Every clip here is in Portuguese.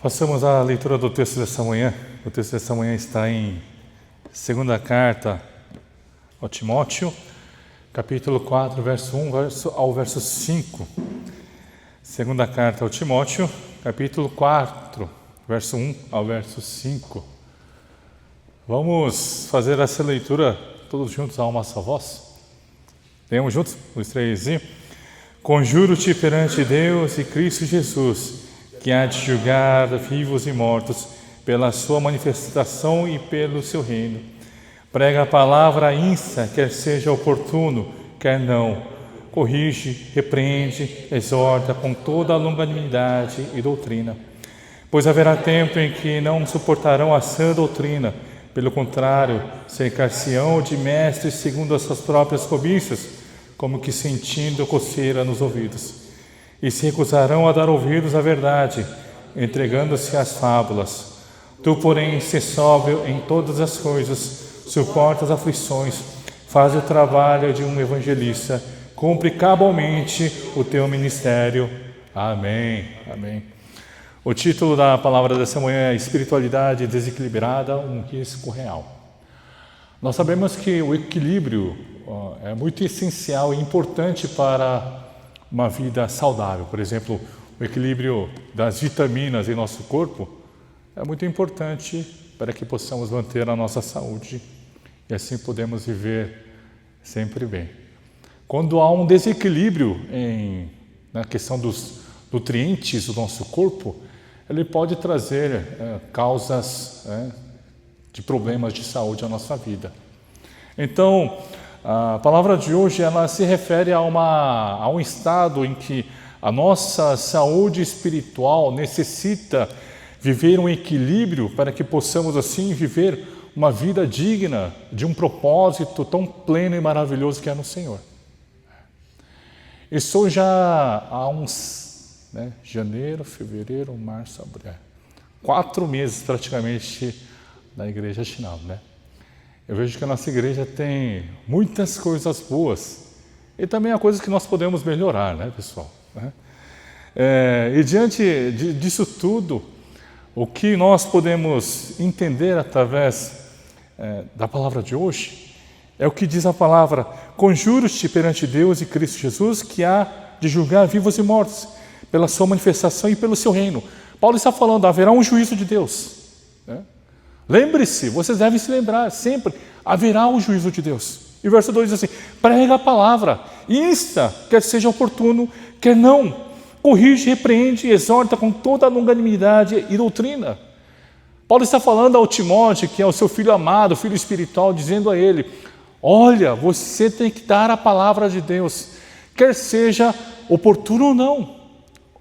Façamos a leitura do texto dessa manhã. O texto dessa manhã está em segunda carta ao Timóteo, capítulo 4, verso 1 ao verso 5. Segunda carta ao Timóteo, capítulo 4, verso 1 ao verso 5. Vamos fazer essa leitura todos juntos a uma só voz? Leamos juntos, os três. Conjuro-te perante Deus e Cristo Jesus, que há de julgar vivos e mortos pela sua manifestação e pelo seu reino. Prega a palavra, insta, quer seja oportuno, quer não. Corrige, repreende, exorta com toda a longanimidade e doutrina. Pois haverá tempo em que não suportarão a sã doutrina, pelo contrário, cercar-se-ão de mestres segundo as suas próprias cobiças, como que sentindo coceira nos ouvidos. E se recusarão a dar ouvidos à verdade, entregando-se às fábulas. Tu, porém, se sóbrio em todas as coisas, suporta as aflições, faz o trabalho de um evangelista, cumpre cabalmente o teu ministério. Amém. Amém. O título da palavra dessa manhã é Espiritualidade Desequilibrada, um risco real. Nós sabemos que o equilíbrio é muito essencial e importante para uma vida saudável. Por exemplo, o equilíbrio das vitaminas em nosso corpo é muito importante para que possamos manter a nossa saúde e assim podemos viver sempre bem. Quando há um desequilíbrio na questão dos nutrientes do nosso corpo, ele pode trazer causas de problemas de saúde à nossa vida. Então, a palavra de hoje ela se refere a um estado em que a nossa saúde espiritual necessita viver um equilíbrio para que possamos assim viver uma vida digna de um propósito tão pleno e maravilhoso que é no Senhor. Estou já há uns janeiro, fevereiro, março, abril, 4 meses praticamente na igreja Shinal, Eu vejo que a nossa igreja tem muitas coisas boas e também há coisas que nós podemos melhorar, pessoal? E diante disso tudo, o que nós podemos entender através da palavra de hoje é o que diz a palavra: conjuro-te perante Deus e Cristo Jesus, que há de julgar vivos e mortos pela sua manifestação e pelo seu reino. Paulo está falando, haverá um juízo de Deus. Lembre-se, vocês devem se lembrar, sempre haverá um juízo de Deus. E o verso 2 diz assim: prega a palavra, insta, quer seja oportuno, quer não. Corrige, repreende, exorta com toda a longanimidade e doutrina. Paulo está falando ao Timóteo, que é o seu filho amado, filho espiritual, dizendo a ele: olha, você tem que dar a palavra de Deus, quer seja oportuno ou não.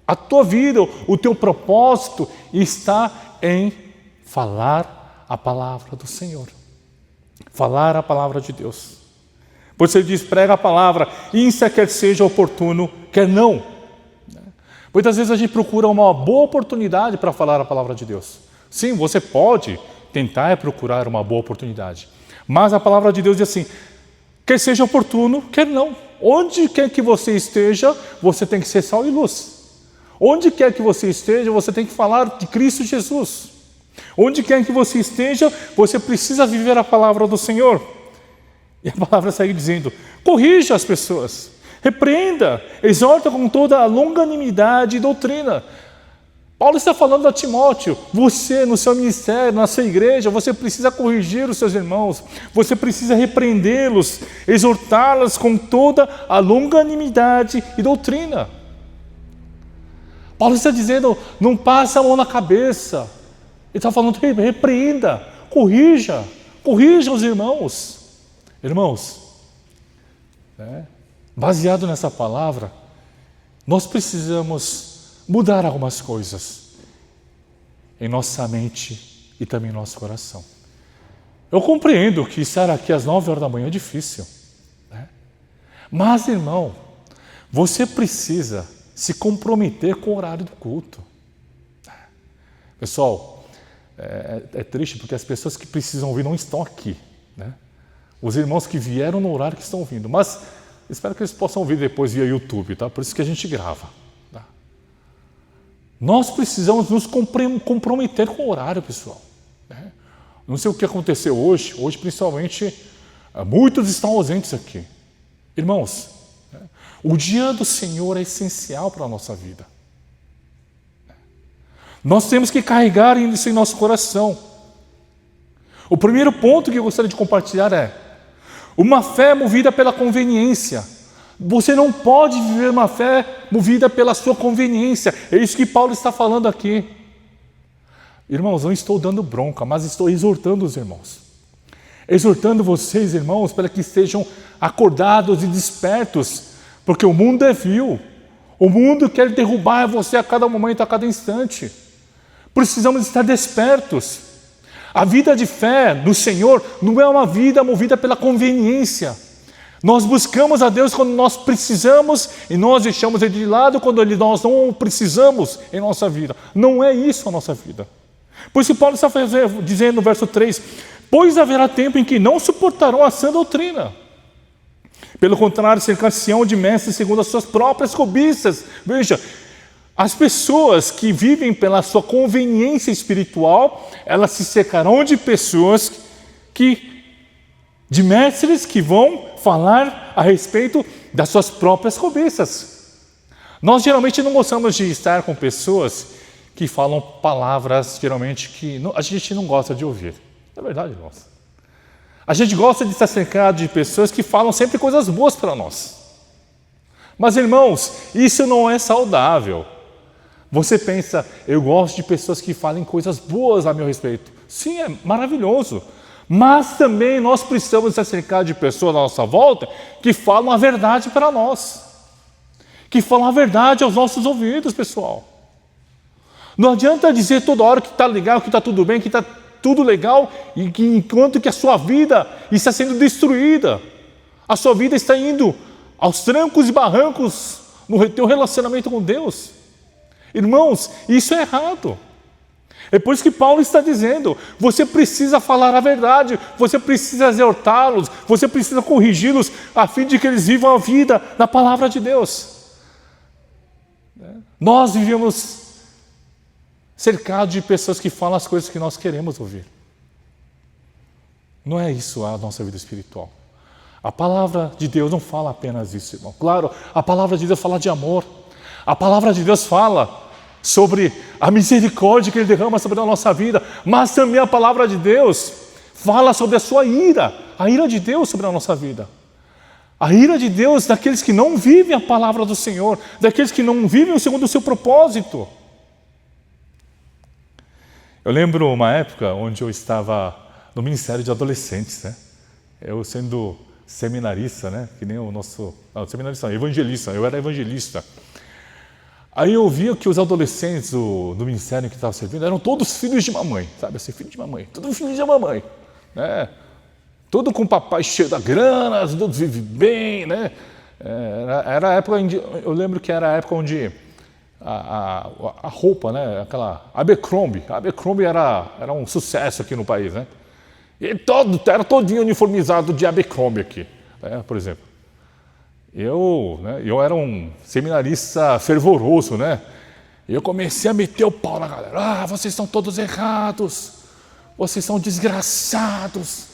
A tua vida, o teu propósito está em falar a palavra do Senhor, falar a palavra de Deus. Por isso ele diz: prega a palavra, insta, quer seja oportuno, quer não. Muitas vezes a gente procura uma boa oportunidade para falar a palavra de Deus. Sim, você pode tentar procurar uma boa oportunidade, mas a palavra de Deus diz assim: quer seja oportuno, quer não. Onde quer que você esteja, você tem que ser sal e luz. Onde quer que você esteja, você tem que falar de Cristo Jesus. Onde quer que você esteja, você precisa viver a palavra do Senhor. E a palavra segue dizendo: corrija as pessoas, repreenda, exorta com toda a longanimidade e doutrina. Paulo está falando a Timóteo: você no seu ministério, na sua igreja, você precisa corrigir os seus irmãos, você precisa repreendê-los, exortá-los com toda a longanimidade e doutrina. Paulo está dizendo: não passa a mão na cabeça. Ele está falando: repreenda, corrija os irmãos. Irmãos, baseado nessa palavra, nós precisamos mudar algumas coisas em nossa mente e também em nosso coração. Eu compreendo que estar aqui às 9 horas da manhã é difícil, mas, irmão, você precisa se comprometer com o horário do culto. Pessoal, é triste porque as pessoas que precisam ouvir não estão aqui, Os irmãos que vieram no horário que estão ouvindo, mas espero que eles possam ouvir depois via YouTube, tá? Por isso que a gente grava. Nós precisamos nos comprometer com o horário, pessoal. Né? Não sei o que aconteceu hoje principalmente, muitos estão ausentes aqui. Irmãos, né? O dia do Senhor é essencial para a nossa vida. Nós temos que carregar isso em nosso coração. O primeiro ponto que eu gostaria de compartilhar é uma fé movida pela conveniência. Você não pode viver uma fé movida pela sua conveniência. É isso que Paulo está falando aqui. Irmãos, não estou dando bronca, mas estou exortando os irmãos. Exortando vocês, irmãos, para que estejam acordados e despertos, porque o mundo é vil. O mundo quer derrubar você a cada momento, a cada instante. Precisamos estar despertos. A vida de fé no Senhor não é uma vida movida pela conveniência. Nós buscamos a Deus quando nós precisamos e nós deixamos Ele de lado quando nós não precisamos em nossa vida. Não é isso a nossa vida. Por isso Paulo está dizendo no verso 3, pois haverá tempo em que não suportarão a sã doutrina. Pelo contrário, cercar-se-ão de mestres segundo as suas próprias cobiças. Veja, as pessoas que vivem pela sua conveniência espiritual, elas se cercarão de pessoas de mestres que vão falar a respeito das suas próprias cobiças. Nós geralmente não gostamos de estar com pessoas que falam palavras geralmente que a gente não gosta de ouvir. É verdade, irmãos. A gente gosta de estar cercado de pessoas que falam sempre coisas boas para nós. Mas, irmãos, isso não é saudável. Você pensa, eu gosto de pessoas que falem coisas boas a meu respeito. Sim, é maravilhoso. Mas também nós precisamos estar cercados de pessoas à nossa volta que falam a verdade para nós. Que falam a verdade aos nossos ouvidos, pessoal. Não adianta dizer toda hora que está legal, que está tudo bem, que está tudo legal, e que enquanto que a sua vida está sendo destruída, a sua vida está indo aos trancos e barrancos no teu relacionamento com Deus. Irmãos, isso é errado. É por isso que Paulo está dizendo, você precisa falar a verdade, você precisa exortá-los, você precisa corrigi-los, a fim de que eles vivam a vida na palavra de Deus. Nós vivemos cercados de pessoas que falam as coisas que nós queremos ouvir. Não é isso a nossa vida espiritual. A palavra de Deus não fala apenas isso, irmão. Claro, a palavra de Deus fala de amor. A palavra de Deus fala sobre a misericórdia que Ele derrama sobre a nossa vida, mas também a palavra de Deus fala sobre a sua ira, a ira de Deus sobre a nossa vida. A ira de Deus daqueles que não vivem a palavra do Senhor, daqueles que não vivem segundo o seu propósito. Eu lembro uma época onde eu estava no Ministério de Adolescentes, né? Eu sendo seminarista, né? Que nem o nosso... Não, seminarista não, evangelista, eu era evangelista. Aí eu via que os adolescentes do ministério que estava servindo eram todos filhos de mamãe, sabe assim, filho de mamãe, tudo filho de mamãe, né? Tudo com papai cheio da grana, todos vivem bem, né? Era a época onde, eu lembro que era a época onde a roupa, né? Aquela Abercrombie era um sucesso aqui no país, né? E era todinho uniformizado de Abercrombie aqui, né? Por exemplo. Eu era um seminarista fervoroso, né? Eu comecei a meter o pau na galera. Vocês estão todos errados. Vocês são desgraçados.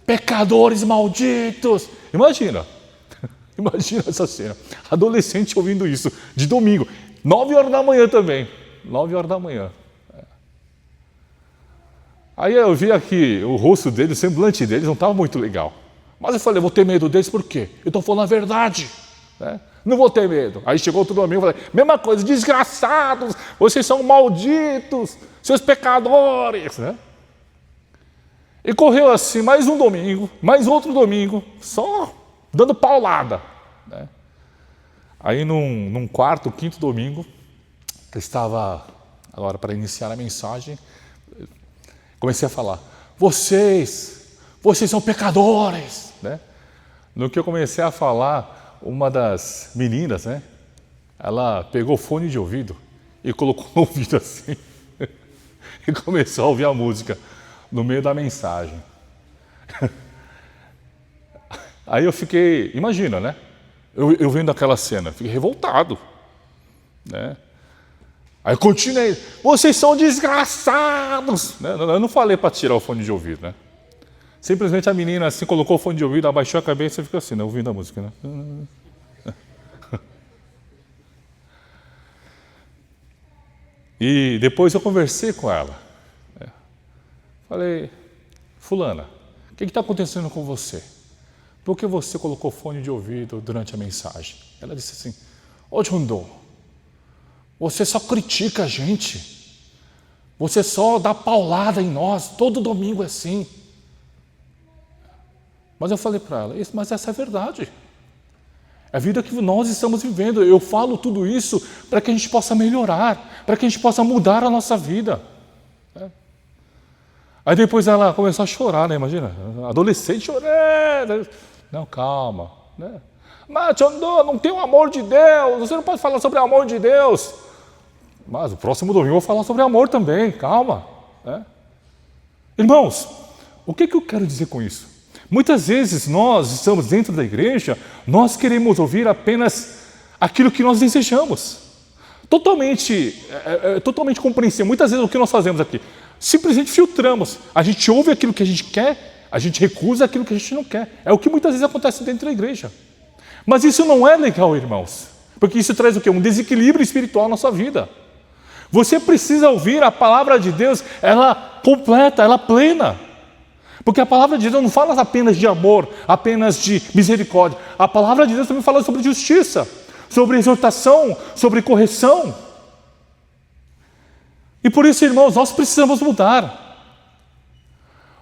Pecadores malditos. Imagina essa cena. Adolescente ouvindo isso, de domingo. 9 horas da manhã também. 9 horas da manhã. Aí eu vi aqui o rosto deles, o semblante deles não estava muito legal. Mas eu falei, vou ter medo deles por quê? Eu estou falando a verdade, né? Não vou ter medo. Aí chegou outro domingo e falei, mesma coisa, desgraçados, vocês são malditos, seus pecadores, né? E correu assim, mais um domingo, mais outro domingo, só dando paulada, né? Aí num quarto, quinto domingo, eu estava agora para iniciar a mensagem, comecei a falar, vocês são pecadores, né? No que eu comecei a falar, uma das meninas, né? Ela pegou fone de ouvido e colocou no ouvido assim e começou a ouvir a música no meio da mensagem. Aí eu fiquei, imagina, né? Eu vendo aquela cena, fiquei revoltado, né? Aí continuei, vocês são desgraçados. Eu não falei para tirar o fone de ouvido, né? Simplesmente a menina assim colocou o fone de ouvido, abaixou a cabeça e ficou assim, né? Ouvindo a música, né? E depois eu conversei com ela. Falei, fulana, o que está acontecendo com você? Por que você colocou fone de ouvido durante a mensagem? Ela disse assim, ô Jundô, você só critica a gente. Você só dá paulada em nós. Todo domingo é assim. Mas eu falei para ela, mas essa é a verdade. É a vida que nós estamos vivendo. Eu falo tudo isso para que a gente possa melhorar, para que a gente possa mudar a nossa vida. Aí depois ela começou a chorar, né? Imagina, adolescente chorando. Não, calma. Né? Mas, Jundô, não tem o amor de Deus. Você não pode falar sobre o amor de Deus. Mas o próximo domingo eu vou falar sobre amor também, calma. Né? Irmãos, o que eu quero dizer com isso? Muitas vezes nós estamos dentro da igreja, nós queremos ouvir apenas aquilo que nós desejamos. Totalmente compreensível. Muitas vezes o que nós fazemos aqui? Simplesmente filtramos. A gente ouve aquilo que a gente quer, a gente recusa aquilo que a gente não quer. É o que muitas vezes acontece dentro da igreja. Mas isso não é legal, irmãos. Porque isso traz o quê? Um desequilíbrio espiritual na sua vida. Você precisa ouvir a palavra de Deus, ela completa, ela plena. Porque a palavra de Deus não fala apenas de amor, apenas de misericórdia. A palavra de Deus também fala sobre justiça, sobre exortação, sobre correção. E por isso, irmãos, nós precisamos mudar.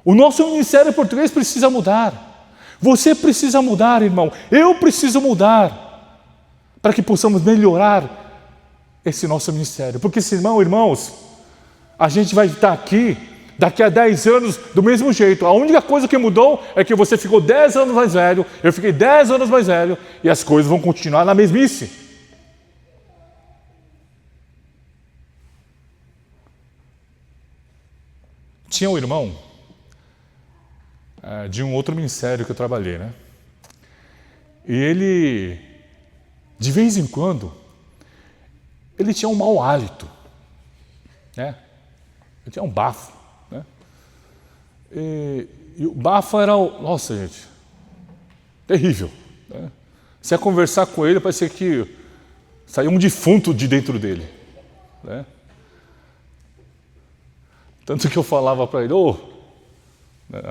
O nosso ministério português precisa mudar. Você precisa mudar, irmão. Eu preciso mudar para que possamos melhorar esse nosso ministério. Porque senão, irmãos, a gente vai estar aqui daqui a 10 anos do mesmo jeito. A única coisa que mudou é que você ficou 10 anos mais velho, eu fiquei 10 anos mais velho e as coisas vão continuar na mesmice. Tinha um irmão de um outro ministério que eu trabalhei, né? E ele, de vez em quando, ele tinha um mau hálito, né? Ele tinha um bafo, né? E o bafo era, nossa gente, terrível, né? Você ia conversar com ele, parecia que saía um defunto de dentro dele, né? Tanto que eu falava para ele,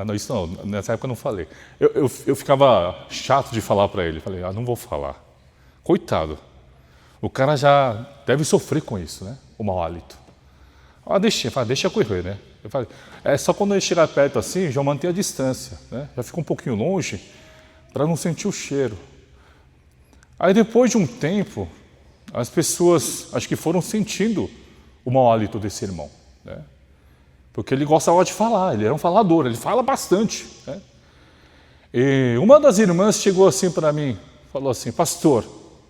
não, isso não, nessa época eu não falei. Eu ficava chato de falar para ele. Falei, não vou falar. Coitado. O cara já deve sofrer com isso, né? O mau hálito. Deixa correr, né? Eu falei, só quando ele chegar perto assim, já mantém a distância, né? Já fica um pouquinho longe para não sentir o cheiro. Aí depois de um tempo, as pessoas, acho que foram sentindo o mau hálito desse irmão, né? Porque ele gostava de falar, ele era um falador, ele fala bastante, né? E uma das irmãs chegou assim para mim, falou assim, pastor,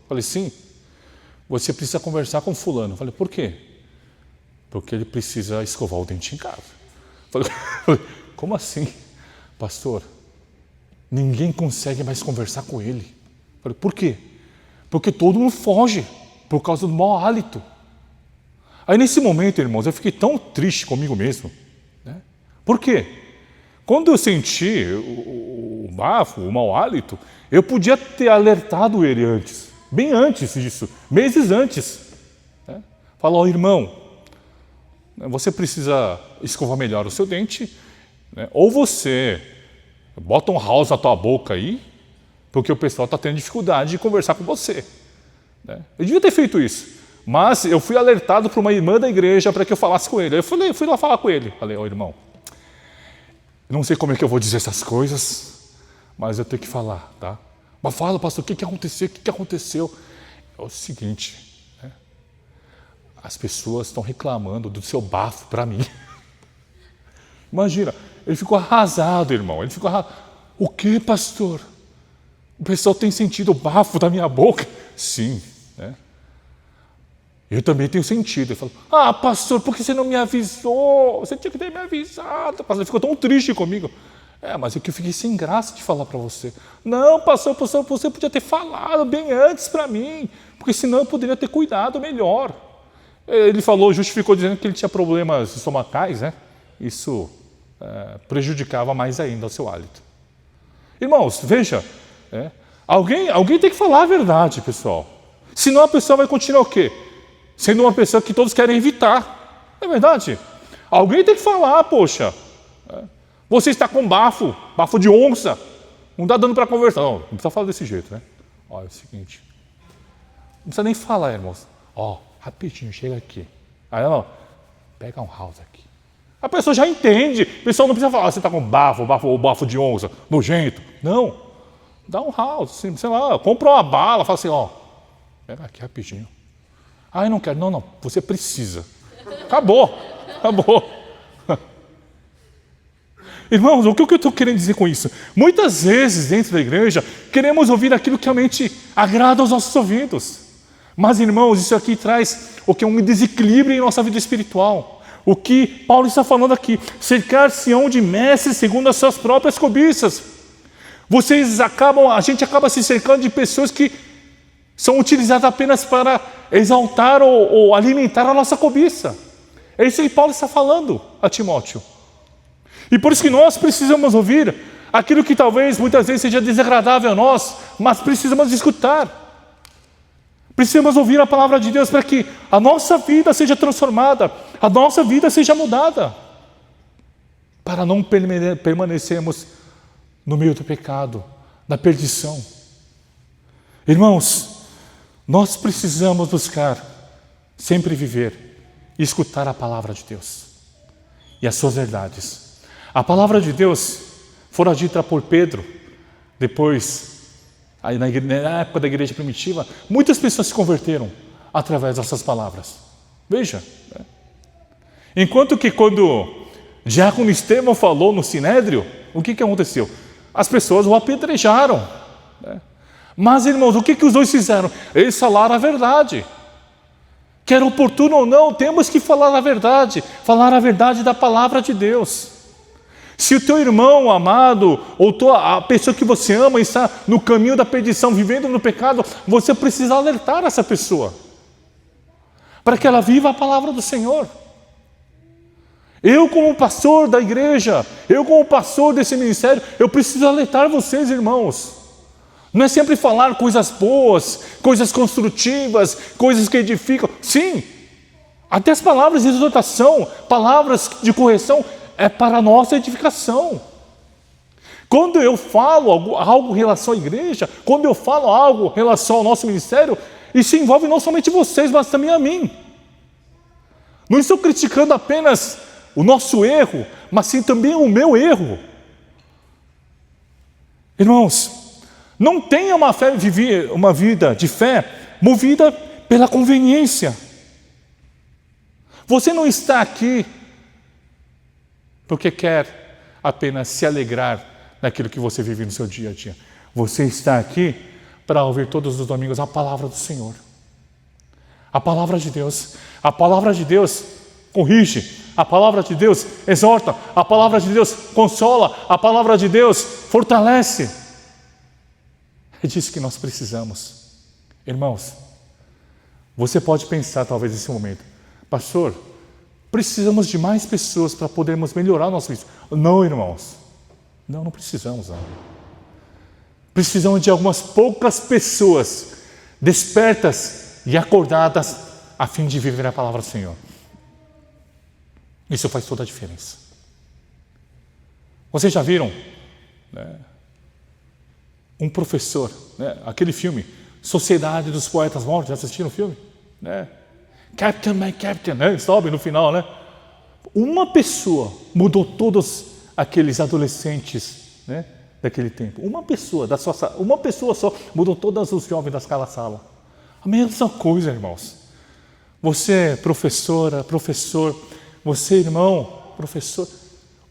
falei, sim, você precisa conversar com fulano. Falei, por quê? Porque ele precisa escovar o dente em casa. Falei, como assim? Pastor, ninguém consegue mais conversar com ele. Falei, por quê? Porque todo mundo foge, por causa do mau hálito. Aí nesse momento, irmãos, eu fiquei tão triste comigo mesmo, né? Por quê? Quando eu senti o bafo, o mau hálito, eu podia ter alertado ele antes, bem antes disso, meses antes, né? Falar, irmão, você precisa escovar melhor o seu dente, né? Ou você bota um house na tua boca aí, porque o pessoal está tendo dificuldade de conversar com você, né? Eu devia ter feito isso. Mas eu fui alertado por uma irmã da igreja para que eu falasse com ele. Eu fui lá falar com ele. Falei, irmão, eu não sei como é que eu vou dizer essas coisas, mas eu tenho que falar, tá? Mas fala, pastor, o que aconteceu? O que aconteceu? É o seguinte, né? As pessoas estão reclamando do seu bafo para mim. Imagina, ele ficou arrasado, irmão. Ele ficou arrasado. O que, pastor? O pessoal tem sentido o bafo da minha boca? Sim, né? Eu também tenho sentido. Ele falou, pastor, por que você não me avisou? Você tinha que ter me avisado. Pastor, ele ficou tão triste comigo. Mas é que eu fiquei sem graça de falar para você. Não, pastor, você podia ter falado bem antes para mim, porque senão eu poderia ter cuidado melhor. Ele falou, justificou dizendo que ele tinha problemas estomacais, né? Isso prejudicava mais ainda o seu hálito. Irmãos, veja, alguém tem que falar a verdade, pessoal. Senão a pessoa vai continuar o quê? Sendo uma pessoa que todos querem evitar. Não é verdade? Alguém tem que falar, poxa. Você está com bafo de onça. Não está dando para conversar. Não precisa falar desse jeito, né? Olha, é o seguinte. Não precisa nem falar, irmãos. Rapidinho, chega aqui. Aí ela, pega um house aqui. A pessoa já entende. O pessoal não precisa falar, você está com bafo de onça, nojento. Não. Dá um house, assim, sei lá, compra uma bala, fala assim, pega aqui rapidinho. Eu não quero. Não, você precisa. Acabou. Irmãos, o que eu estou querendo dizer com isso? Muitas vezes, dentro da igreja, queremos ouvir aquilo que realmente agrada aos nossos ouvidos. Mas, irmãos, isso aqui traz o que é um desequilíbrio em nossa vida espiritual. O que Paulo está falando aqui, cercar-se-ão de mestres segundo as suas próprias cobiças. A gente acaba se cercando de pessoas que são utilizadas apenas para exaltar ou alimentar a nossa cobiça. É isso que Paulo está falando a Timóteo. E por isso que nós precisamos ouvir aquilo que talvez muitas vezes seja desagradável a nós, mas precisamos escutar. Precisamos ouvir a palavra de Deus para que a nossa vida seja transformada, a nossa vida seja mudada, para não permanecermos no meio do pecado, da perdição. Irmãos, nós precisamos buscar sempre viver e escutar a palavra de Deus e as suas verdades. A palavra de Deus fora dita por Pedro, depois, aí na época da igreja primitiva, muitas pessoas se converteram através dessas palavras. Veja. Enquanto que quando Diácono Estevão falou no Sinédrio, o que aconteceu? As pessoas o apedrejaram. Mas, irmãos, o que os dois fizeram? Eles falaram a verdade. Quer oportuno ou não, temos que falar a verdade da palavra de Deus. Se o teu irmão amado, ou a pessoa que você ama está no caminho da perdição, vivendo no pecado, você precisa alertar essa pessoa, para que ela viva a palavra do Senhor. Eu como pastor da igreja, eu como pastor desse ministério, eu preciso alertar vocês, irmãos. Não é sempre falar coisas boas, coisas construtivas, coisas que edificam. Sim, até as palavras de exortação, palavras de correção, é para a nossa edificação. Quando eu falo algo em relação à igreja, quando eu falo algo em relação ao nosso ministério, isso envolve não somente vocês, mas também a mim. Não estou criticando apenas o nosso erro, mas sim também o meu erro. Irmãos, não tenha uma vida de fé movida pela conveniência. Você não está aqui porque quer apenas se alegrar naquilo que você vive no seu dia a dia. Você está aqui para ouvir todos os domingos a palavra do Senhor. A palavra de Deus. A palavra de Deus corrige. A palavra de Deus exorta. A palavra de Deus consola. A palavra de Deus fortalece. É disso que nós precisamos. Irmãos, você pode pensar talvez nesse momento, pastor, precisamos de mais pessoas para podermos melhorar o nosso vida. Não, irmãos. Não precisamos. Não. Precisamos de algumas poucas pessoas despertas e acordadas a fim de viver a palavra do Senhor. Isso faz toda a diferença. Vocês já viram um professor, aquele filme Sociedade dos Poetas Mortos? Já assistiram o filme? Captain, my Captain, sobe no final, Uma pessoa mudou todos aqueles adolescentes, daquele tempo. Uma pessoa só mudou todos os jovens daquela sala. A mesma coisa, irmãos. Você, professora, professor, você, irmão, professor,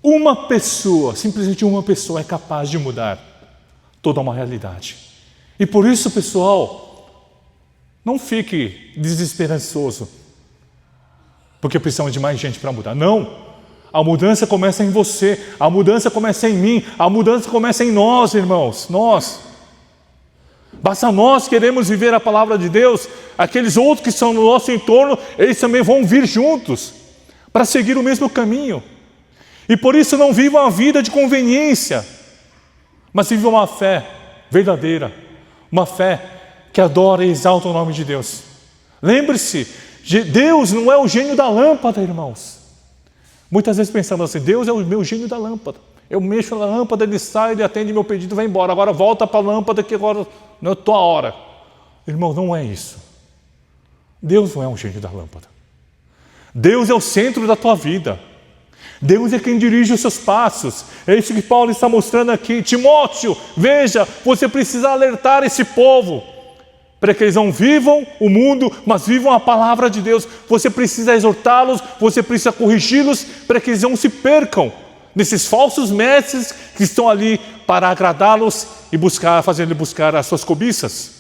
uma pessoa, simplesmente uma pessoa é capaz de mudar toda uma realidade. E por isso, pessoal, não fique desesperançoso, porque precisamos de mais gente para mudar. Não! A mudança começa em você, a mudança começa em mim, a mudança começa em nós, irmãos, nós. Basta nós queremos viver a palavra de Deus, aqueles outros que estão no nosso entorno, eles também vão vir juntos para seguir o mesmo caminho. E por isso não vivam a vida de conveniência, mas vivam uma fé verdadeira, uma fé que adora e exalta o nome de Deus. Lembre-se, Deus não é o gênio da lâmpada, irmãos. Muitas vezes pensamos assim, Deus é o meu gênio da lâmpada. Eu mexo na lâmpada, ele sai, ele atende meu pedido e vai embora. Agora volta para a lâmpada que agora não é a tua hora. Irmão, não é isso. Deus não é um gênio da lâmpada. Deus é o centro da tua vida. Deus é quem dirige os seus passos. É isso que Paulo está mostrando aqui. Timóteo, veja, você precisa alertar esse povo para que eles não vivam o mundo, mas vivam a palavra de Deus. Você precisa exortá-los, você precisa corrigi-los para que eles não se percam nesses falsos mestres que estão ali para agradá-los e fazer-lhe buscar as suas cobiças.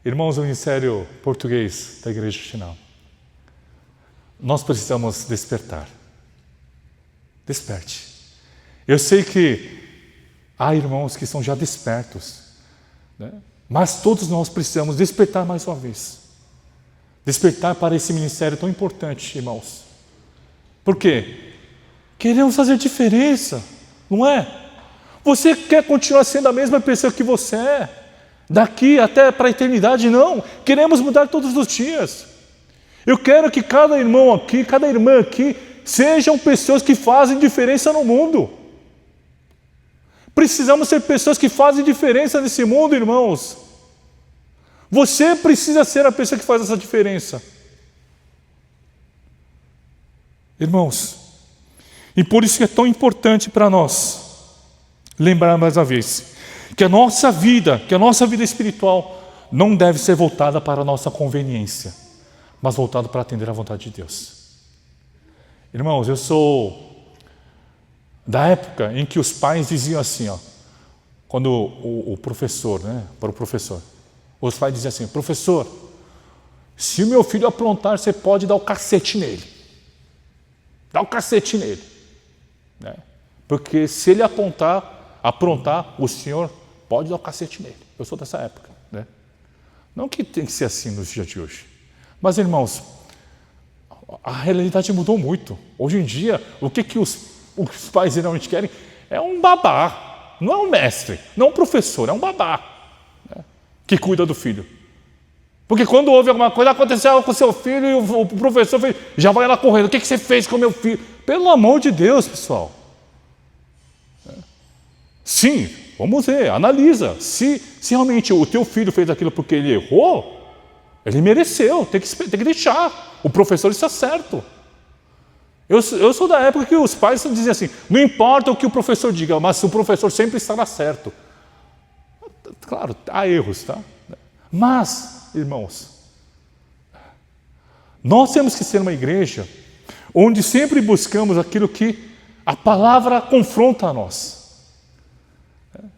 Irmãos do Ministério Português da Igreja Chinal, nós precisamos despertar. Desperte. Eu sei que há irmãos que são já despertos, né? Mas todos nós precisamos despertar mais uma vez. Despertar para esse ministério tão importante, irmãos. Por quê? Queremos fazer diferença, não é? Você quer continuar sendo a mesma pessoa que você é, daqui até para a eternidade? Não. Queremos mudar todos os dias. Eu quero que cada irmão aqui, cada irmã aqui, sejam pessoas que fazem diferença no mundo. Precisamos ser pessoas que fazem diferença nesse mundo, irmãos. Você precisa ser a pessoa que faz essa diferença. Irmãos, e por isso que é tão importante para nós lembrar mais uma vez que a nossa vida espiritual não deve ser voltada para a nossa conveniência, mas voltada para atender à vontade de Deus. Irmãos, eu sou da época em que os pais diziam assim, quando o professor, para o professor, os pais diziam assim, professor, se o meu filho aprontar, você pode dar o cacete nele. Dá o cacete nele. Né? Porque se ele aprontar, o senhor pode dar o cacete nele. Eu sou dessa época. Né? Não que tem que ser assim nos dias de hoje. Mas, irmãos, a realidade mudou muito. Hoje em dia, o que os pais geralmente querem é um babá. Não é um mestre, não é um professor, é um babá, né? Que cuida do filho. Porque quando houve alguma coisa, aconteceu com o seu filho e o professor já vai lá correndo. O que você fez com o meu filho? Pelo amor de Deus, pessoal. Sim, vamos ver, analisa. Se realmente o teu filho fez aquilo porque ele errou, ele mereceu, tem que deixar. O professor está certo. Eu sou da época que os pais diziam assim, não importa o que o professor diga, mas o professor sempre estará certo. Claro, há erros, tá? Mas, irmãos, nós temos que ser uma igreja onde sempre buscamos aquilo que a palavra confronta a nós.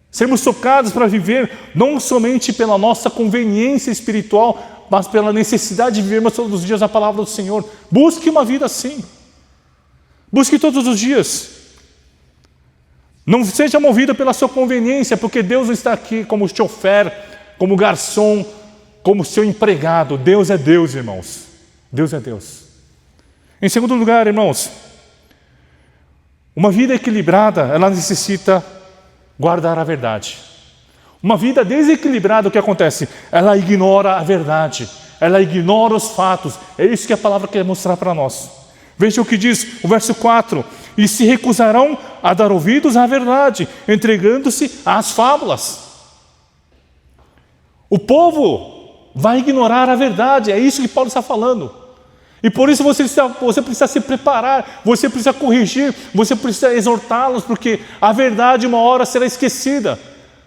Sermos tocados para viver não somente pela nossa conveniência espiritual, mas pela necessidade de vivermos todos os dias a palavra do Senhor. Busque uma vida assim. Busque todos os dias. Não seja movido pela sua conveniência, porque Deus não está aqui como chofer, como garçom, como seu empregado. Deus é Deus, irmãos. Deus é Deus. Em segundo lugar, irmãos, uma vida equilibrada, ela necessita guardar a verdade. Uma vida desequilibrada, o que acontece? Ela ignora a verdade, ela ignora os fatos. É isso que a palavra quer mostrar para nós. Veja o que diz o verso 4. E se recusarão a dar ouvidos à verdade, entregando-se às fábulas. O povo vai ignorar a verdade, é isso que Paulo está falando. E por isso você precisa se preparar, você precisa corrigir, você precisa exortá-los, porque a verdade uma hora será esquecida.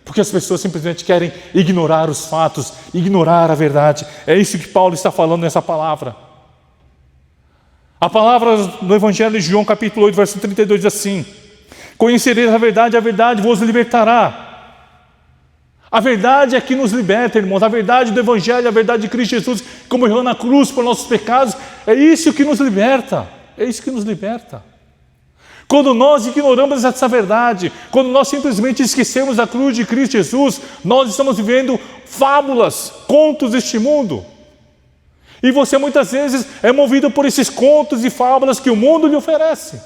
Porque as pessoas simplesmente querem ignorar os fatos, ignorar a verdade. É isso que Paulo está falando nessa palavra. A palavra no Evangelho de João, capítulo 8, verso 32, diz assim: conhecereis a verdade vos libertará. A verdade é que nos liberta, irmãos. A verdade do Evangelho, a verdade de Cristo Jesus, que morreu na cruz por nossos pecados, é isso que nos liberta. É isso que nos liberta. Quando nós ignoramos essa verdade, quando nós simplesmente esquecemos a cruz de Cristo Jesus, nós estamos vivendo fábulas, contos deste mundo. E você muitas vezes é movido por esses contos e fábulas que o mundo lhe oferece.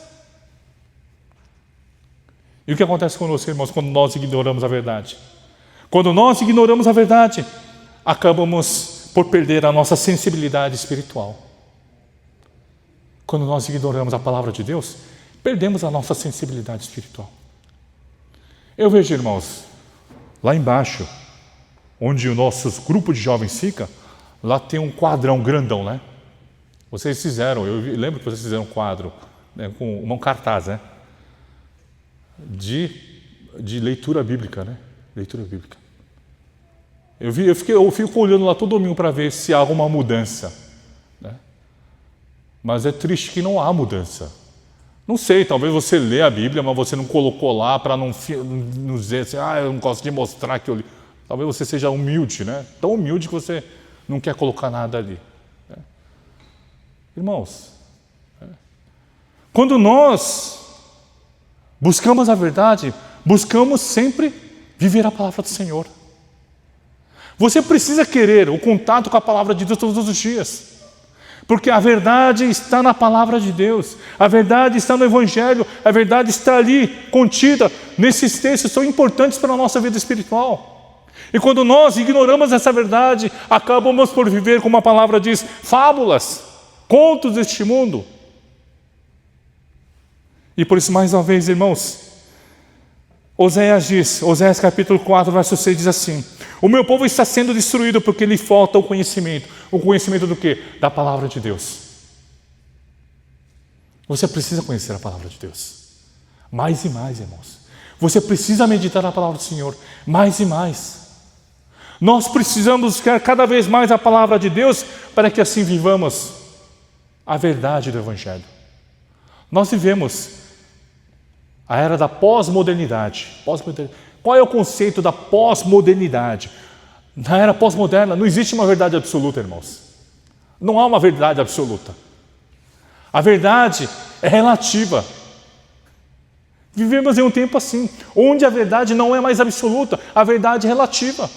E o que acontece conosco, irmãos, quando nós ignoramos a verdade? Quando nós ignoramos a verdade, acabamos por perder a nossa sensibilidade espiritual. Quando nós ignoramos a palavra de Deus, perdemos a nossa sensibilidade espiritual. Eu vejo, irmãos, lá embaixo, onde o nosso grupo de jovens fica, lá tem um quadrão grandão, né? Vocês fizeram, eu lembro que vocês fizeram um quadro, né, com um cartaz, né? De leitura bíblica, né? Leitura bíblica. Eu fico olhando lá todo domingo para ver se há alguma mudança, né? Mas é triste que não há mudança. Não sei, talvez você lê a Bíblia, mas você não colocou lá para não dizer assim, eu não gosto de mostrar que eu li. Talvez você seja humilde, né? Tão humilde que você não quer colocar nada ali. Né? Irmãos, quando nós buscamos a verdade, buscamos sempre viver a palavra do Senhor. Você precisa querer o contato com a palavra de Deus todos os dias. Porque a verdade está na palavra de Deus, a verdade está no Evangelho, a verdade está ali, contida nesses textos, são importantes para a nossa vida espiritual. E quando nós ignoramos essa verdade, acabamos por viver, como a palavra diz, fábulas, contos deste mundo. E por isso, mais uma vez, irmãos, Oséias capítulo 4, verso 6 diz assim: o meu povo está sendo destruído porque lhe falta o conhecimento. O conhecimento do quê? Da palavra de Deus. Você precisa conhecer a palavra de Deus. Mais e mais, irmãos. Você precisa meditar na palavra do Senhor. Mais e mais. Nós precisamos buscar cada vez mais a palavra de Deus para que assim vivamos a verdade do Evangelho. Nós vivemos a era da pós-modernidade. Qual é o conceito da pós-modernidade? Na era pós-moderna não existe uma verdade absoluta, irmãos. Não há uma verdade absoluta. A verdade é relativa. Vivemos em um tempo assim, onde a verdade não é mais absoluta, a verdade é relativa.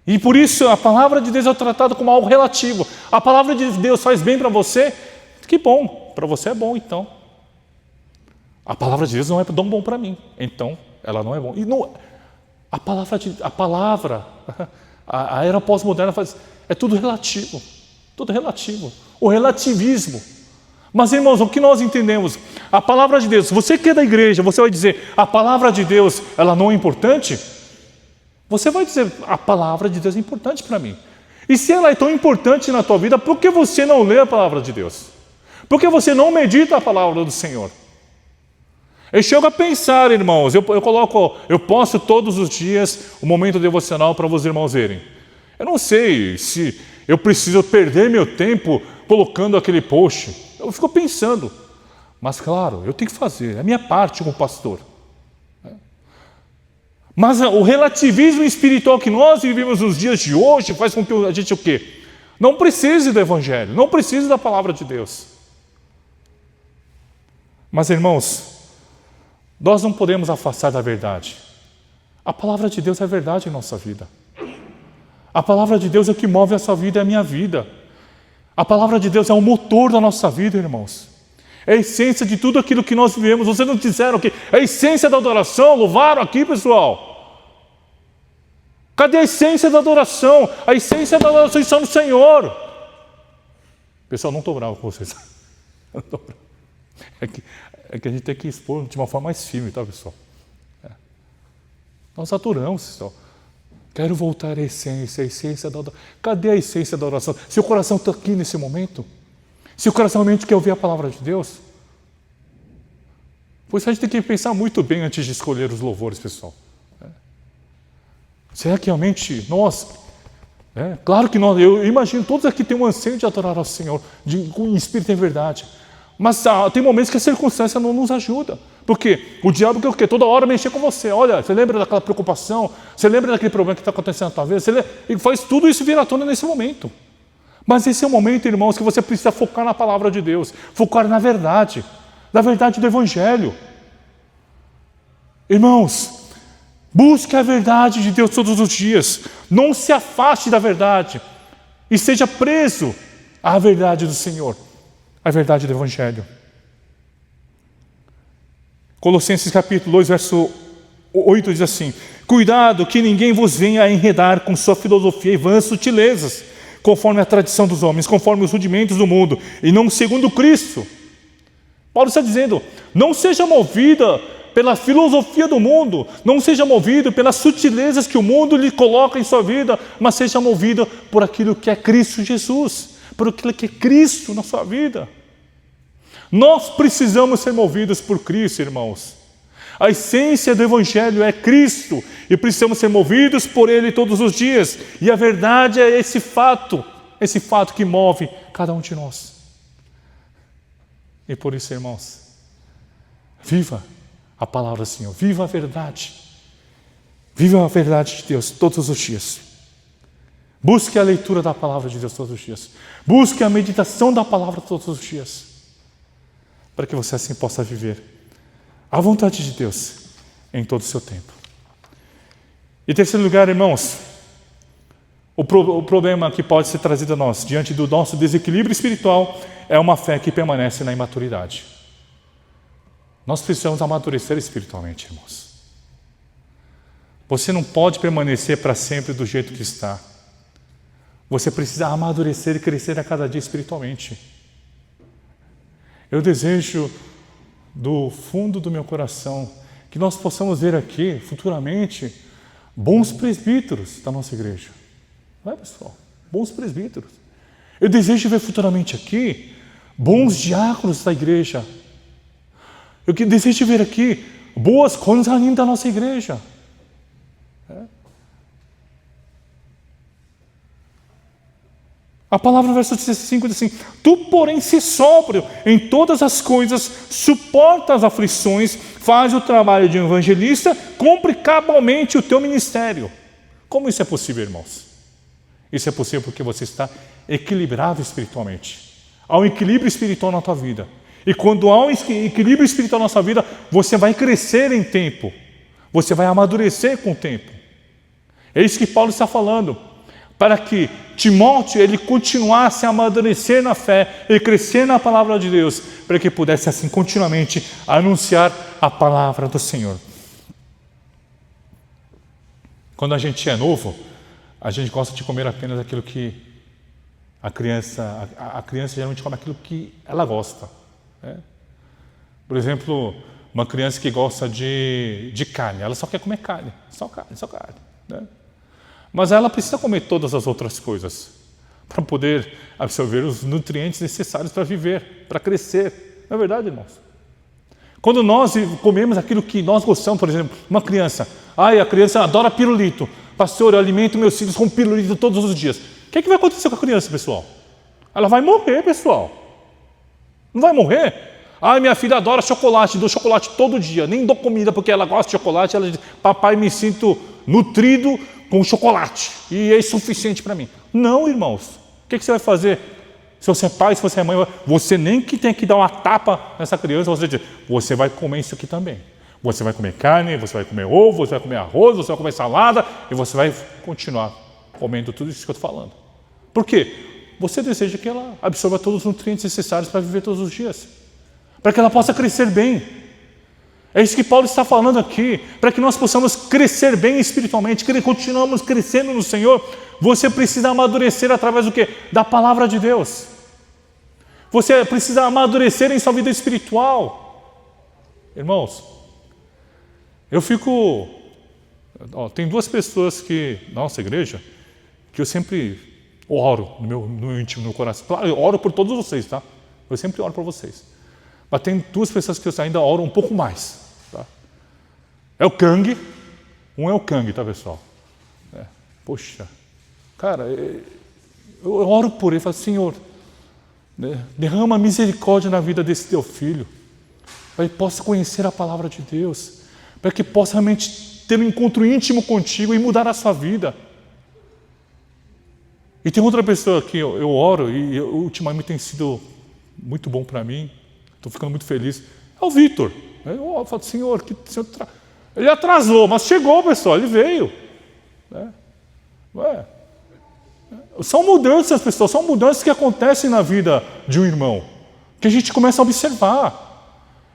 E por isso a palavra de Deus é tratada como algo relativo. A palavra de Deus faz bem para você, que bom, para você é bom então. A palavra de Deus não é tão bom para mim, então ela não é bom. E não, a era pós-moderna é tudo relativo, tudo relativo. O relativismo. Mas, irmãos, o que nós entendemos? A palavra de Deus, você que é da igreja, você vai dizer, a palavra de Deus, ela não é importante? Você vai dizer, a palavra de Deus é importante para mim. E se ela é tão importante na tua vida, por que você não lê a palavra de Deus? Por que você não medita a palavra do Senhor? Eu chego a pensar, irmãos, eu posto todos os dias o momento devocional para os irmãos verem. Eu não sei se eu preciso perder meu tempo colocando aquele post. Eu fico pensando, mas claro, eu tenho que fazer, é a minha parte como pastor. Mas o relativismo espiritual que nós vivemos nos dias de hoje faz com que a gente o quê? Não precise do Evangelho, não precise da palavra de Deus. Mas, irmãos, nós não podemos afastar da verdade. A palavra de Deus é verdade em nossa vida. A palavra de Deus é o que move a sua vida e a minha vida. A palavra de Deus é o motor da nossa vida, irmãos. É a essência de tudo aquilo que nós vivemos. Vocês não disseram que é a essência da adoração? Louvaram aqui, pessoal? Cadê a essência da adoração? A essência da adoração está no Senhor. Pessoal, não estou bravo com vocês. Não estou bravo. É que a gente tem que expor de uma forma mais firme, tá, pessoal? Nós adoramos, pessoal. Quero voltar à essência da adoração. Cadê a essência da oração? Se o coração está aqui nesse momento, se o coração realmente quer ouvir a palavra de Deus, pois a gente tem que pensar muito bem antes de escolher os louvores, pessoal. Será que realmente nós... claro que eu imagino, todos aqui têm um anseio de adorar ao Senhor, com espírito em verdade. Mas tem momentos que a circunstância não nos ajuda. Porque o diabo quer o quê? Toda hora mexer com você. Olha, você lembra daquela preocupação? Você lembra daquele problema que está acontecendo na tua vida? Ele faz tudo isso vir à tona nesse momento. Mas esse é o momento, irmãos, que você precisa focar na palavra de Deus, focar na verdade do Evangelho. Irmãos, busque a verdade de Deus todos os dias. Não se afaste da verdade e seja preso à verdade do Senhor, à verdade do Evangelho. Colossenses capítulo 2, verso 8 diz assim: cuidado que ninguém vos venha a enredar com sua filosofia e vãs sutilezas, conforme a tradição dos homens, conforme os rudimentos do mundo, e não segundo Cristo. Paulo está dizendo, não seja movida pela filosofia do mundo, não seja movido pelas sutilezas que o mundo lhe coloca em sua vida, mas seja movido por aquilo que é Cristo Jesus, por aquilo que é Cristo na sua vida. Nós precisamos ser movidos por Cristo, irmãos. A essência do Evangelho é Cristo e precisamos ser movidos por Ele todos os dias. E a verdade é esse fato que move cada um de nós. E por isso, irmãos, viva a palavra do Senhor, viva a verdade de Deus todos os dias. Busque a leitura da palavra de Deus todos os dias. Busque a meditação da palavra todos os dias, para que você assim possa viver a vontade de Deus em todo o seu tempo. E em terceiro lugar, irmãos, o problema que pode ser trazido a nós diante do nosso desequilíbrio espiritual é uma fé que permanece na imaturidade. Nós precisamos amadurecer espiritualmente, irmãos. Você não pode permanecer para sempre do jeito que está. Você precisa amadurecer e crescer a cada dia espiritualmente. Eu desejo do fundo do meu coração que nós possamos ver aqui, futuramente, bons presbíteros da nossa igreja. Não é, pessoal? Bons presbíteros. Eu desejo ver futuramente aqui bons diáconos da igreja. Eu desejo ver aqui boas consalim da nossa igreja. A palavra no verso 5 diz assim: tu, porém, se sóbrio em todas as coisas, suporta as aflições, faz o trabalho de um evangelista, cumpre cabalmente o teu ministério. Como isso é possível, irmãos? Isso é possível porque você está equilibrado espiritualmente. Há um equilíbrio espiritual na tua vida. E quando há um equilíbrio espiritual na sua vida, você vai crescer em tempo. Você vai amadurecer com o tempo. É isso que Paulo está falando. Para que Timóteo ele continuasse a amadurecer na fé e crescer na palavra de Deus, para que pudesse assim continuamente anunciar a palavra do Senhor. Quando a gente é novo, a gente gosta de comer apenas aquilo que a criança geralmente come aquilo que ela gosta. Né? Por exemplo, uma criança que gosta de carne, ela só quer comer carne, só carne. Né? Mas ela precisa comer todas as outras coisas para poder absorver os nutrientes necessários para viver, para crescer. Não é verdade, irmãos? Quando nós comemos aquilo que nós gostamos, por exemplo, uma criança, a criança adora pirulito. Pastor, eu alimento meus filhos com pirulito todos os dias. O que vai acontecer com a criança, pessoal? Ela vai morrer, pessoal. Não vai morrer? Minha filha adora chocolate, dou chocolate todo dia. Nem dou comida porque ela gosta de chocolate. Ela diz, papai, me sinto nutrido com chocolate e é suficiente para mim. Não, irmãos. O que você vai fazer? Se você é pai, se você é mãe, você nem que tem que dar uma tapa nessa criança, você vai comer isso aqui também. Você vai comer carne, você vai comer ovo, você vai comer arroz, você vai comer salada e você vai continuar comendo tudo isso que eu estou falando. Por quê? Você deseja que ela absorva todos os nutrientes necessários para viver todos os dias, para que ela possa crescer bem. É isso que Paulo está falando aqui, para que nós possamos crescer bem espiritualmente, que continuamos crescendo no Senhor. Você precisa amadurecer através do quê? Da palavra de Deus. Você precisa amadurecer em sua vida espiritual. Irmãos, tem duas pessoas na nossa igreja que eu sempre oro no íntimo, no coração. Claro, eu oro por todos vocês, tá? Eu sempre oro por vocês. Mas tem duas pessoas que eu ainda oro um pouco mais. Tá? É o Kang. Um é o Kang, tá, pessoal? Poxa, cara, eu oro por ele, falo, Senhor, derrama misericórdia na vida desse teu filho, para que ele possa conhecer a palavra de Deus, para que possa realmente ter um encontro íntimo contigo e mudar a sua vida. E tem outra pessoa que eu oro e ultimamente tem sido muito bom para mim, estou ficando muito feliz, é o Vitor. Eu falo, Senhor, ele atrasou, mas chegou, pessoal, ele veio. São mudanças, pessoal, são mudanças que acontecem na vida de um irmão, que a gente começa a observar.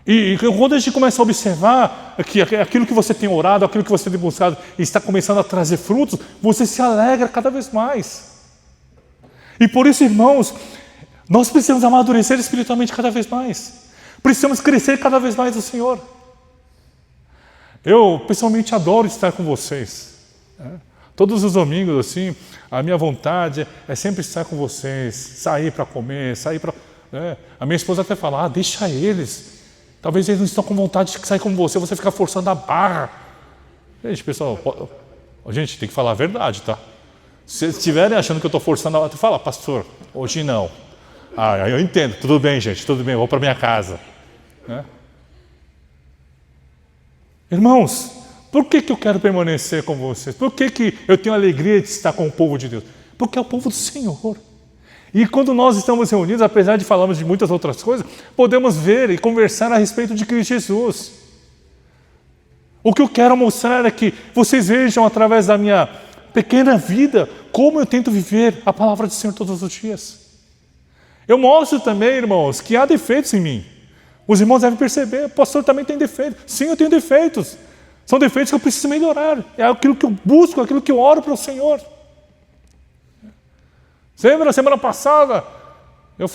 E quando a gente começa a observar que aquilo que você tem orado, aquilo que você tem buscado está começando a trazer frutos, você se alegra cada vez mais. E por isso, irmãos, nós precisamos amadurecer espiritualmente cada vez mais. Precisamos crescer cada vez mais no Senhor. Eu, pessoalmente, adoro estar com vocês. Todos os domingos, assim, a minha vontade é sempre estar com vocês, sair para comer, sair para... A minha esposa até fala, deixa eles. Talvez eles não estão com vontade de sair com você fica forçando a barra. Gente, pessoal, gente, tem que falar a verdade, tá? Se estiverem achando que eu estou forçando a barra, fala, pastor, hoje não. Eu entendo, tudo bem, gente, tudo bem, vou para minha casa. Irmãos, por que eu quero permanecer com vocês? Por que eu tenho alegria de estar com o povo de Deus? Porque é o povo do Senhor. E quando nós estamos reunidos, apesar de falarmos de muitas outras coisas, podemos ver e conversar a respeito de Cristo Jesus. O que eu quero mostrar é que vocês vejam através da minha pequena vida como eu tento viver a palavra do Senhor todos os dias. Eu mostro também, irmãos, que há defeitos em mim. Os irmãos devem perceber, o pastor também tem defeitos. Sim, eu tenho defeitos. São defeitos que eu preciso melhorar. É aquilo que eu busco, aquilo que eu oro para o Senhor. Lembra, na semana passada, eu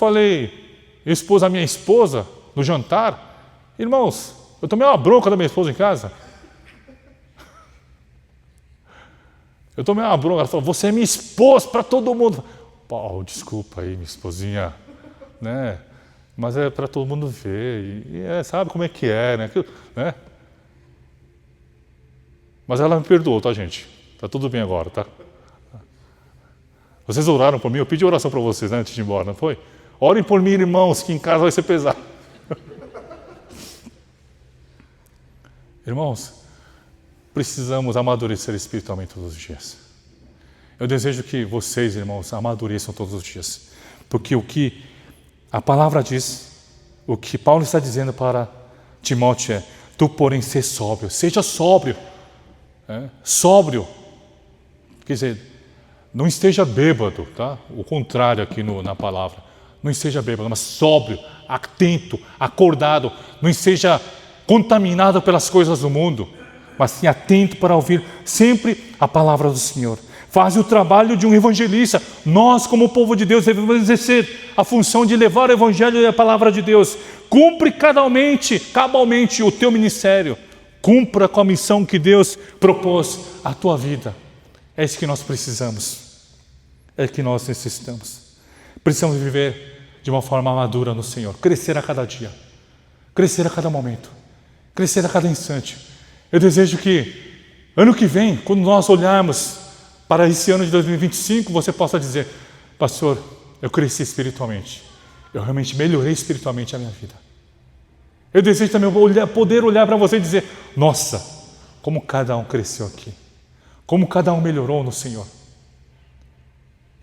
expus a minha esposa no jantar. Irmãos, eu tomei uma bronca da minha esposa em casa. Eu tomei uma bronca, ela falou, você me expôs para todo mundo. Desculpa aí, minha esposinha, né? Mas é para todo mundo ver, sabe como é que é, né? Mas ela me perdoou, tá, gente? Tá tudo bem agora, tá? Vocês oraram por mim, eu pedi oração para vocês, né, antes de ir embora, não foi? Orem por mim, irmãos, que em casa vai ser pesado. Irmãos, precisamos amadurecer espiritualmente todos os dias. Eu desejo que vocês, irmãos, amadureçam todos os dias. Porque o que a palavra diz, o que Paulo está dizendo para Timóteo é, tu, porém, seja sóbrio. Sóbrio. Quer dizer, não esteja bêbado, tá? O contrário aqui na palavra. Não esteja bêbado, mas sóbrio, atento, acordado. Não esteja contaminado pelas coisas do mundo, mas sim atento para ouvir sempre a palavra do Senhor. Faz o trabalho de um evangelista. Nós, como povo de Deus, devemos exercer a função de levar o evangelho e a palavra de Deus. Cumpre cabalmente o teu ministério. Cumpra com a missão que Deus propôs à tua vida. É isso que nós precisamos. É que nós necessitamos. Precisamos viver de uma forma madura no Senhor. Crescer a cada dia. Crescer a cada momento. Crescer a cada instante. Eu desejo que ano que vem, quando nós olharmos para esse ano de 2025, você possa dizer, pastor, eu cresci espiritualmente. Eu realmente melhorei espiritualmente a minha vida. Eu desejo também poder olhar para você e dizer, nossa, como cada um cresceu aqui. Como cada um melhorou no Senhor.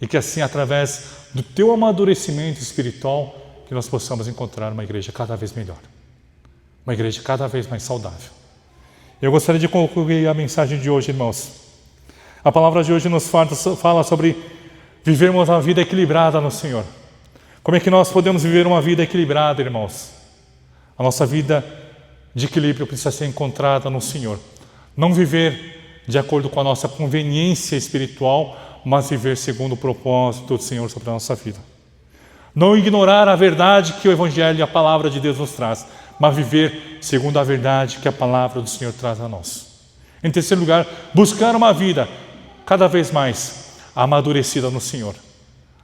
E que assim, através do teu amadurecimento espiritual, que nós possamos encontrar uma igreja cada vez melhor. Uma igreja cada vez mais saudável. Eu gostaria de concluir a mensagem de hoje, irmãos. A palavra de hoje nos fala sobre vivermos uma vida equilibrada no Senhor. Como é que nós podemos viver uma vida equilibrada, irmãos? A nossa vida de equilíbrio precisa ser encontrada no Senhor. Não viver de acordo com a nossa conveniência espiritual, mas viver segundo o propósito do Senhor sobre a nossa vida. Não ignorar a verdade que o Evangelho e a palavra de Deus nos traz, mas viver segundo a verdade que a palavra do Senhor traz a nós. Em terceiro lugar, buscar uma vida cada vez mais amadurecida no Senhor,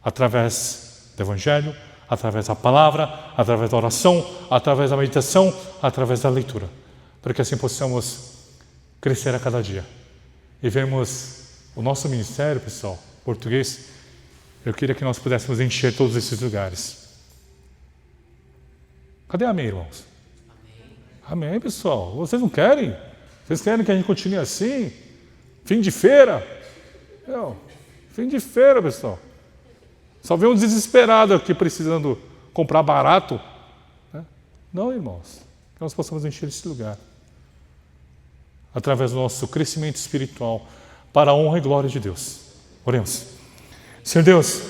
através do Evangelho, através da palavra, através da oração, através da meditação, através da leitura, para que assim possamos crescer a cada dia e vermos o nosso ministério, pessoal, português. Eu queria que nós pudéssemos encher todos esses lugares. Cadê a amém, irmãos? Amém, amém, pessoal. Vocês não querem? Vocês querem que a gente continue assim? Fim de feira? Não. Fim de feira, pessoal. Só vê um desesperado aqui precisando comprar barato. Né? Não, irmãos. Que nós possamos encher esse lugar. Através do nosso crescimento espiritual para a honra e glória de Deus. Oremos. Senhor Deus,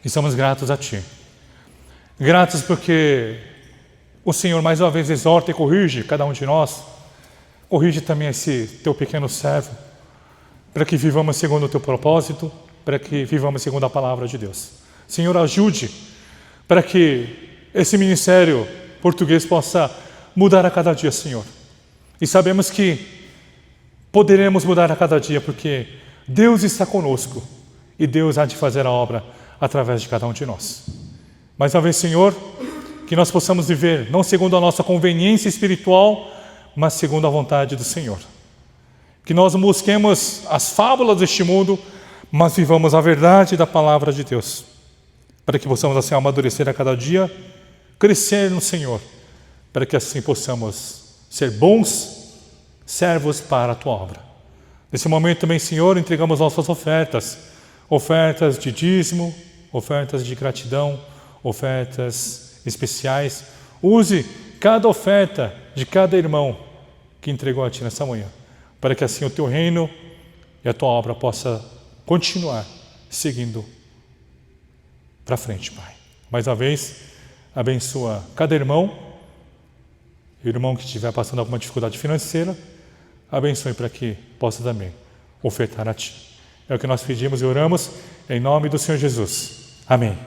estamos gratos a Ti. Gratos porque o Senhor mais uma vez exorta e corrige cada um de nós. Corrige também esse Teu pequeno servo, para que vivamos segundo o Teu propósito, para que vivamos segundo a palavra de Deus. Senhor, ajude para que esse ministério português possa mudar a cada dia, Senhor. E sabemos que poderemos mudar a cada dia, porque Deus está conosco e Deus há de fazer a obra através de cada um de nós. Mais uma vez, Senhor, que nós possamos viver não segundo a nossa conveniência espiritual, mas segundo a vontade do Senhor. Que nós busquemos as fábulas deste mundo, mas vivamos a verdade da palavra de Deus, para que possamos assim amadurecer a cada dia, crescer no Senhor, para que assim possamos ser bons servos para a Tua obra. Nesse momento também, Senhor, entregamos nossas ofertas, ofertas de dízimo, ofertas de gratidão, ofertas especiais. Use cada oferta de cada irmão que entregou a Ti nessa manhã, para que assim o Teu reino e a Tua obra possa continuar seguindo para frente, Pai. Mais uma vez, abençoa cada irmão que estiver passando alguma dificuldade financeira, abençoe para que possa também ofertar a Ti. É o que nós pedimos e oramos em nome do Senhor Jesus. Amém.